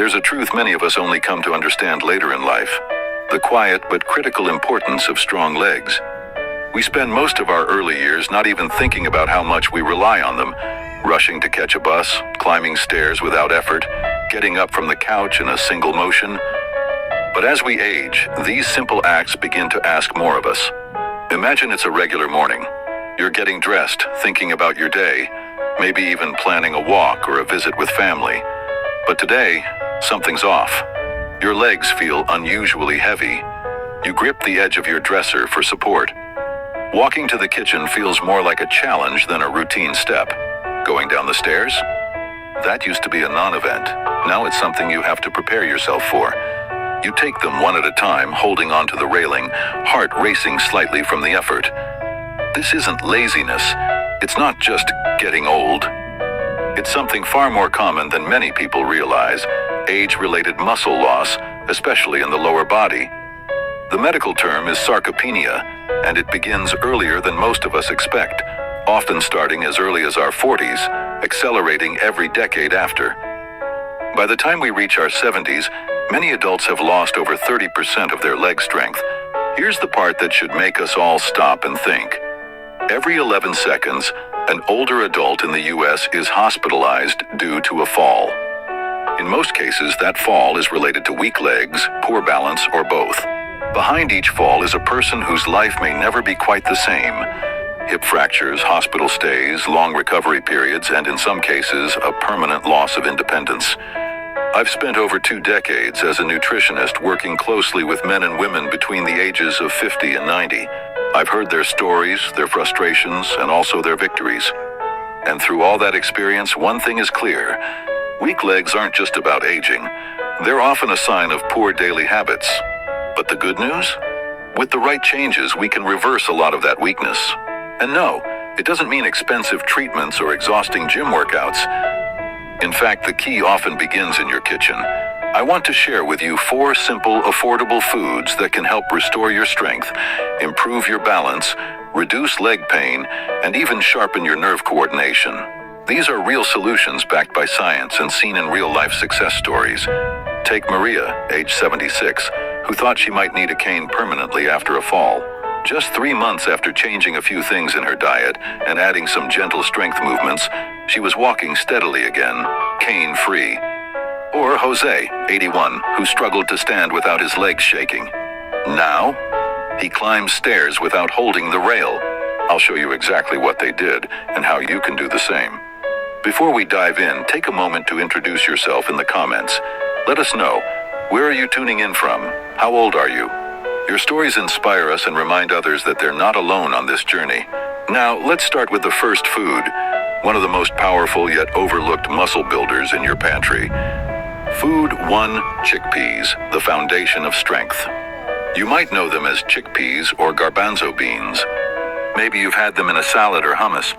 There's a truth many of us only come to understand later in life: the quiet but critical importance of strong legs. We spend most of our early years not even thinking about how much we rely on them, rushing to catch a bus, climbing stairs without effort, getting up from the couch in a single motion. But as we age, these simple acts begin to ask more of us. Imagine it's a regular morning. You're getting dressed, thinking about your day, maybe even planning a walk or a visit with family. But today, something's off. Your legs feel unusually heavy. You grip the edge of your dresser for support. Walking to the kitchen feels more like a challenge than a routine step. Going down the stairs? That used to be a non-event. Now it's something you have to prepare yourself for. You take them one at a time, holding onto the railing, heart racing slightly from the effort. This isn't laziness. It's not just getting old. It's something far more common than many people realize: age-related muscle loss, especially in the lower body. The medical term is sarcopenia, and it begins earlier than most of us expect, often starting as early as our 40s, accelerating every decade after. By the time we reach our 70s, many adults have lost over 30% of their leg strength. Here's the part that should make us all stop and think. Every 11 seconds, an older adult in the U.S. is hospitalized due to a fall. In most cases, that fall is related to weak legs, poor balance, or both. Behind each fall is a person whose life may never be quite the same. Hip fractures, hospital stays, long recovery periods, and in some cases, a permanent loss of independence. I've spent over 2 decades as a nutritionist working closely with men and women between the ages of 50 and 90. I've heard their stories, their frustrations, and also their victories. And through all that experience, one thing is clear: weak legs aren't just about aging. They're often a sign of poor daily habits. But the good news? With the right changes, we can reverse a lot of that weakness. And no, it doesn't mean expensive treatments or exhausting gym workouts. In fact, the key often begins in your kitchen. I want to share with you 4 simple, affordable foods that can help restore your strength, improve your balance, reduce leg pain, and even sharpen your nerve coordination. These are real solutions backed by science and seen in real-life success stories. Take Maria, age 76, who thought she might need a cane permanently after a fall. Just 3 months after changing a few things in her diet and adding some gentle strength movements, she was walking steadily again, cane-free. Or Jose, 81, who struggled to stand without his legs shaking. Now, he climbs stairs without holding the rail. I'll show you exactly what they did and how you can do the same. Before we dive in, take a moment to introduce yourself in the comments. Let us know, where are you tuning in from? How old are you? Your stories inspire us and remind others that they're not alone on this journey. Now, let's start with the first food, one of the most powerful yet overlooked muscle builders in your pantry. Food 1: chickpeas, the foundation of strength. You might know them as chickpeas or garbanzo beans. Maybe you've had them in a salad or hummus.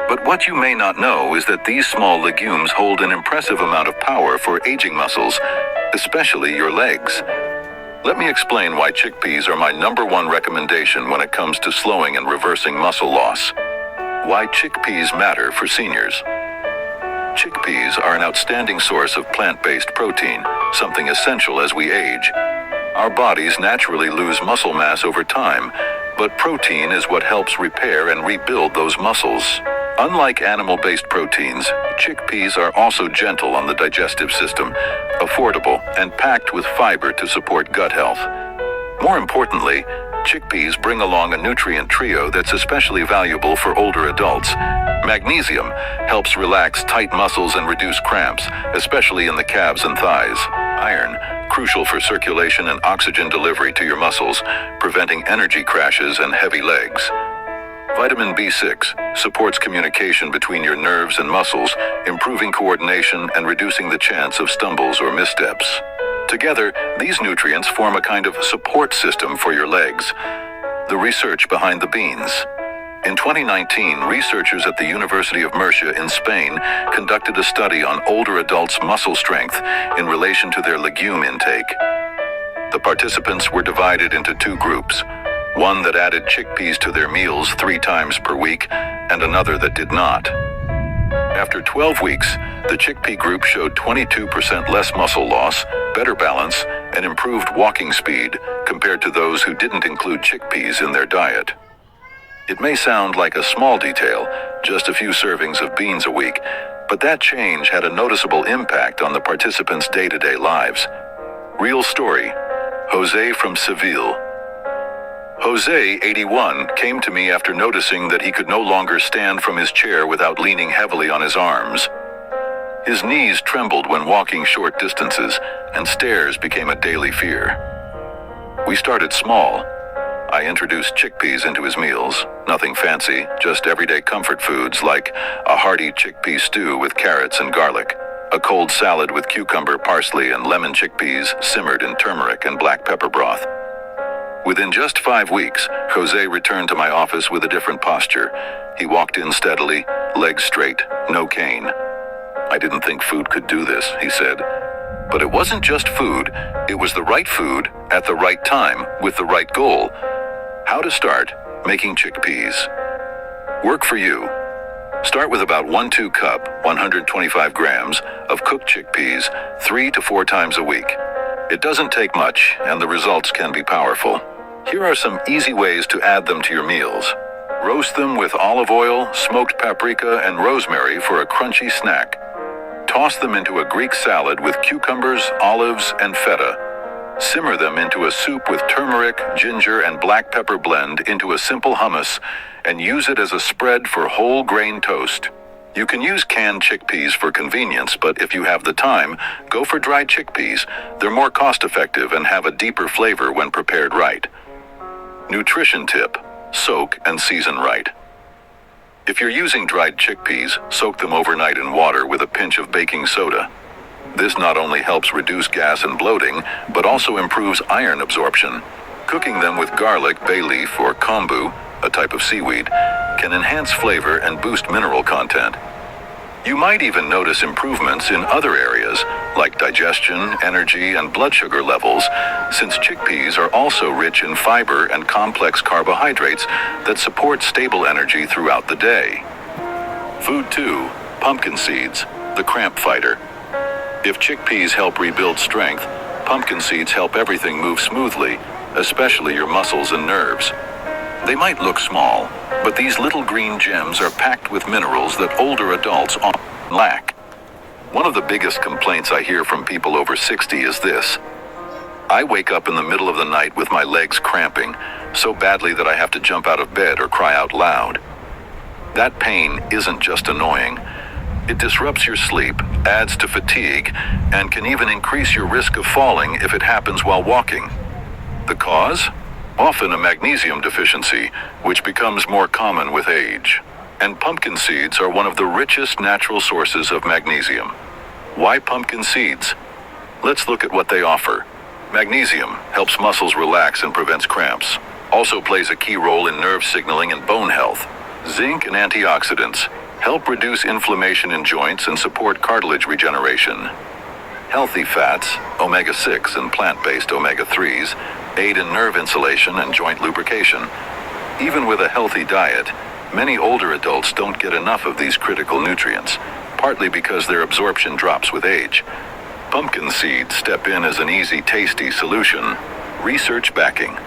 But what you may not know is that these small legumes hold an impressive amount of power for aging muscles, especially your legs. Let me explain why chickpeas are my #1 recommendation when it comes to slowing and reversing muscle loss. Why chickpeas matter for seniors. Chickpeas are an outstanding source of plant-based protein, something essential as we age. Our bodies naturally lose muscle mass over time, but protein is what helps repair and rebuild those muscles. Unlike animal-based proteins, chickpeas are also gentle on the digestive system, affordable, and packed with fiber to support gut health. More importantly, chickpeas bring along a nutrient trio that's especially valuable for older adults. Magnesium helps relax tight muscles and reduce cramps, especially in the calves and thighs. Iron, crucial for circulation and oxygen delivery to your muscles, preventing energy crashes and heavy legs. Vitamin B6 supports communication between your nerves and muscles, improving coordination and reducing the chance of stumbles or missteps. Together, these nutrients form a kind of support system for your legs. The research behind the beans. In 2019, researchers at the University of Murcia in Spain conducted a study on older adults' muscle strength in relation to their legume intake. The participants were divided into 2 groups. One that added chickpeas to their meals 3 times per week, and another that did not. After 12 weeks, the chickpea group showed 22% less muscle loss, better balance, and improved walking speed compared to those who didn't include chickpeas in their diet. It may sound like a small detail, just a few servings of beans a week, but that change had a noticeable impact on the participants' day-to-day lives. Real story. Jose from Seville. Jose, 81, came to me after noticing that he could no longer stand from his chair without leaning heavily on his arms. His knees trembled when walking short distances, and stairs became a daily fear. We started small. I introduced chickpeas into his meals. Nothing fancy, just everyday comfort foods like a hearty chickpea stew with carrots and garlic, a cold salad with cucumber, parsley, and lemon chickpeas simmered in turmeric and black pepper broth. Within just 5 weeks, Jose returned to my office with a different posture. He walked in steadily, legs straight, no cane. "I didn't think food could do this," he said. But it wasn't just food, it was the right food at the right time with the right goal. How to start making chickpeas. Work for you. Start with about 1-2 cup, 125 grams, of cooked chickpeas 3 to 4 times a week. It doesn't take much, and the results can be powerful. Here are some easy ways to add them to your meals. Roast them with olive oil, smoked paprika, and rosemary for a crunchy snack. Toss them into a Greek salad with cucumbers, olives, and feta. Simmer them into a soup with turmeric, ginger, and black pepper blend into a simple hummus, and use it as a spread for whole grain toast. You can use canned chickpeas for convenience, but if you have the time, go for dried chickpeas. They're more cost-effective and have a deeper flavor when prepared right. Nutrition tip: soak and season right. If you're using dried chickpeas, soak them overnight in water with a pinch of baking soda. This not only helps reduce gas and bloating, but also improves iron absorption. Cooking them with garlic, bay leaf, or kombu, a type of seaweed, can enhance flavor and boost mineral content. You might even notice improvements in other areas, like digestion, energy, and blood sugar levels, since chickpeas are also rich in fiber and complex carbohydrates that support stable energy throughout the day. Food 2. Pumpkin seeds, the cramp fighter. If chickpeas help rebuild strength, pumpkin seeds help everything move smoothly, especially your muscles and nerves. They might look small, but these little green gems are packed with minerals that older adults often lack. One of the biggest complaints I hear from people over 60 is this: "I wake up in the middle of the night with my legs cramping so badly that I have to jump out of bed or cry out loud." That pain isn't just annoying. It disrupts your sleep, adds to fatigue, and can even increase your risk of falling if it happens while walking. The cause? Often a magnesium deficiency, which becomes more common with age. And pumpkin seeds are one of the richest natural sources of magnesium. Why pumpkin seeds? Let's look at what they offer. Magnesium helps muscles relax and prevents cramps. Also plays a key role in nerve signaling and bone health. Zinc and antioxidants help reduce inflammation in joints and support cartilage regeneration. Healthy fats, omega-6 and plant-based omega-3s, aid in nerve insulation and joint lubrication. Even with a healthy diet, many older adults don't get enough of these critical nutrients, partly because their absorption drops with age. Pumpkin seeds step in as an easy, tasty solution. Research backing.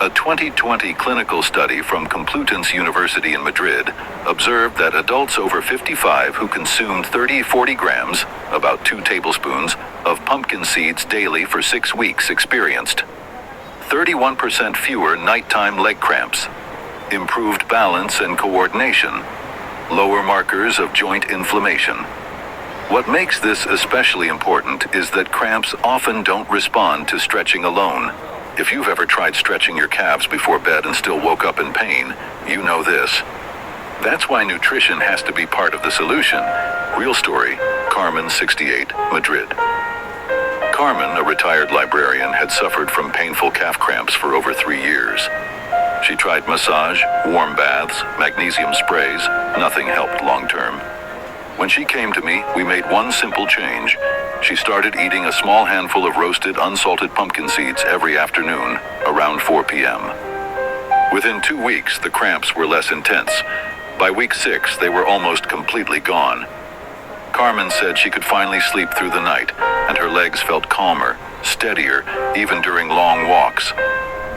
A 2020 clinical study from Complutense University in Madrid observed that adults over 55 who consumed 30-40 grams, about 2 tablespoons, of pumpkin seeds daily for 6 weeks experienced 31% fewer nighttime leg cramps, improved balance and coordination, lower markers of joint inflammation. What makes this especially important is that cramps often don't respond to stretching alone. If you've ever tried stretching your calves before bed and still woke up in pain, you know this. That's why nutrition has to be part of the solution. Real story, Carmen, 68, Madrid. Carmen, a retired librarian, had suffered from painful calf cramps for over 3 years. She tried massage, warm baths, magnesium sprays. Nothing helped long term. When she came to me, we made one simple change. She started eating a small handful of roasted, unsalted pumpkin seeds every afternoon, around 4 p.m. Within 2 weeks, the cramps were less intense, By week 6, they were almost completely gone. Carmen said she could finally sleep through the night, and her legs felt calmer, steadier, even during long walks.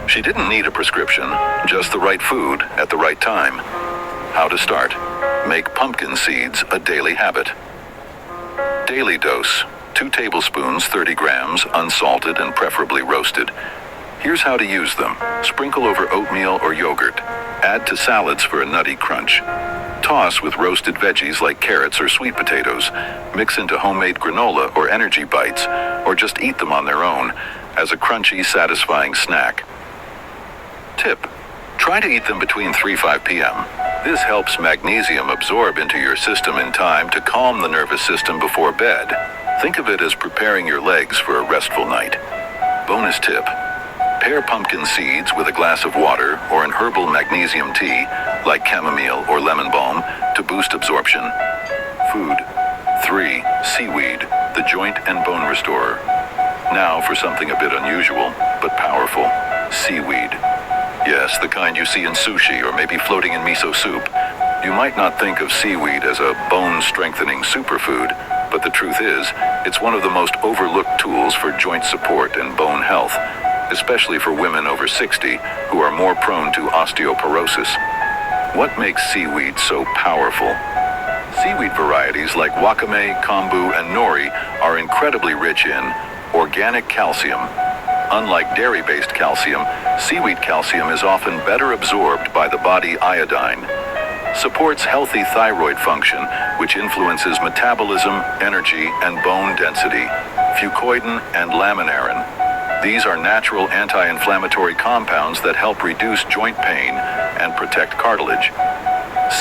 She didn't need a prescription, just the right food at the right time. How to start? Make pumpkin seeds a daily habit. Daily dose: 2 tablespoons, 30 grams, unsalted and preferably roasted. Here's how to use them. Sprinkle over oatmeal or yogurt. Add to salads for a nutty crunch. Toss with roasted veggies like carrots or sweet potatoes. Mix into homemade granola or energy bites, or just eat them on their own as a crunchy, satisfying snack. Tip: try to eat them between 3-5 p.m. This helps magnesium absorb into your system in time to calm the nervous system before bed. Think of it as preparing your legs for a restful night. Bonus tip: pair pumpkin seeds with a glass of water or an herbal magnesium tea, like chamomile or lemon balm, to boost absorption. Food. 3. Seaweed, the joint and bone restorer. Now for something a bit unusual, but powerful. Seaweed. Yes, the kind you see in sushi or maybe floating in miso soup. You might not think of seaweed as a bone-strengthening superfood, but the truth is, it's one of the most overlooked tools for joint support and bone health, especially for women over 60 who are more prone to osteoporosis. What makes seaweed so powerful? Seaweed varieties like wakame, kombu, and nori are incredibly rich in organic calcium. Unlike dairy-based calcium, seaweed calcium is often better absorbed by the body iodine. Supports healthy thyroid function, which influences metabolism, energy, and bone density. Fucoidan and laminarin. These are natural anti-inflammatory compounds that help reduce joint pain and protect cartilage.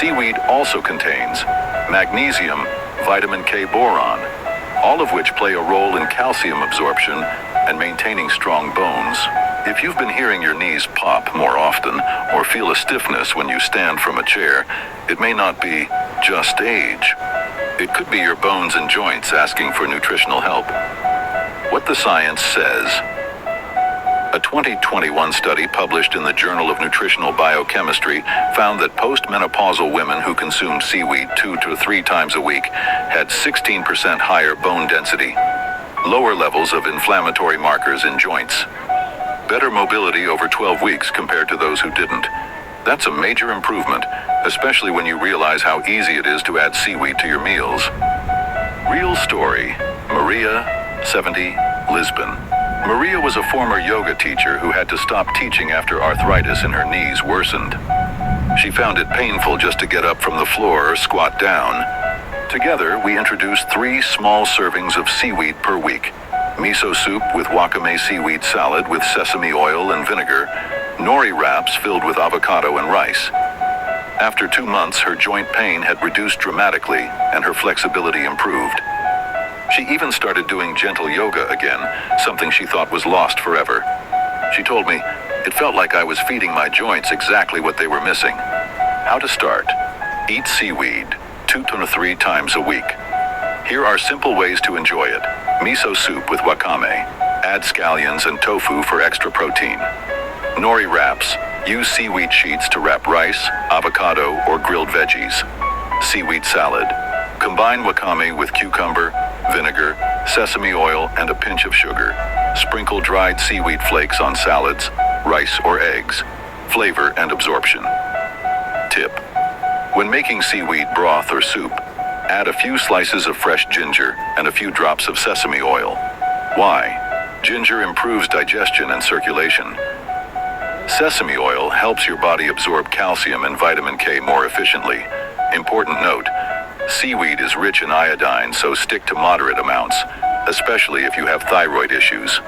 Seaweed also contains magnesium, vitamin K boron, all of which play a role in calcium absorption and maintaining strong bones. If you've been hearing your knees pop more often or feel a stiffness when you stand from a chair, it may not be just age. It could be your bones and joints asking for nutritional help. What the science says. A 2021 study published in the Journal of Nutritional Biochemistry found that postmenopausal women who consumed seaweed 2 to 3 times a week had 16% higher bone density, lower levels of inflammatory markers in joints, better mobility over 12 weeks compared to those who didn't. That's a major improvement, especially when you realize how easy it is to add seaweed to your meals. Real story. Maria, 70, Lisbon. Maria was a former yoga teacher who had to stop teaching after arthritis in her knees worsened. She found it painful just to get up from the floor or squat down. Together, we introduced 3 small servings of seaweed per week. Miso soup with wakame seaweed salad with sesame oil and vinegar. Nori wraps filled with avocado and rice. After 2 months, her joint pain had reduced dramatically and her flexibility improved. She even started doing gentle yoga again, something she thought was lost forever. She told me, "It felt like I was feeding my joints exactly what they were missing." How to start? Eat seaweed 2 to 3 times a week. Here are simple ways to enjoy it. Miso soup with wakame. Add scallions and tofu for extra protein. Nori wraps. Use seaweed sheets to wrap rice, avocado, or grilled veggies. Seaweed salad. Combine wakame with cucumber, vinegar, sesame oil, and a pinch of sugar. Sprinkle dried seaweed flakes on salads, rice, or eggs. Flavor and absorption. Tip: when making seaweed broth or soup, add a few slices of fresh ginger and a few drops of sesame oil. Why? Ginger improves digestion and circulation. Sesame oil helps your body absorb calcium and vitamin K more efficiently. Important note: seaweed is rich in iodine, so stick to moderate amounts, especially if you have thyroid issues.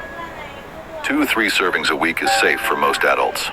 2-3 servings a week is safe for most adults.